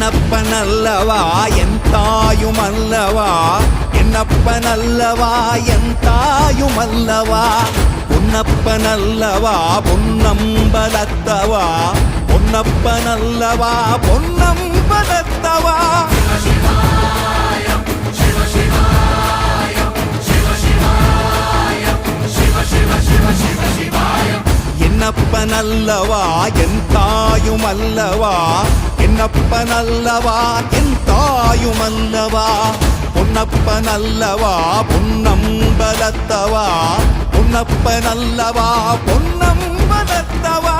என்னப்பனல்லவா என் தாயுமல்லவா என்னப்பனல்லவா என் தாயுமல்லவா பொன்னப்பனல்லவா பொன்னம்பலத்தவா பொன்னப்பனல்லவா பொன்னம்பலத்தவா என்னப்பனல்லவா என் தாயுமல்லவா என்னப்பனல்லவா என் தாயுமல்லவா பொன்னப்பனல்லவா பொன்னம்பலத்தவா பொன்னப்பனல்லவா பொன்னம்பலத்தவா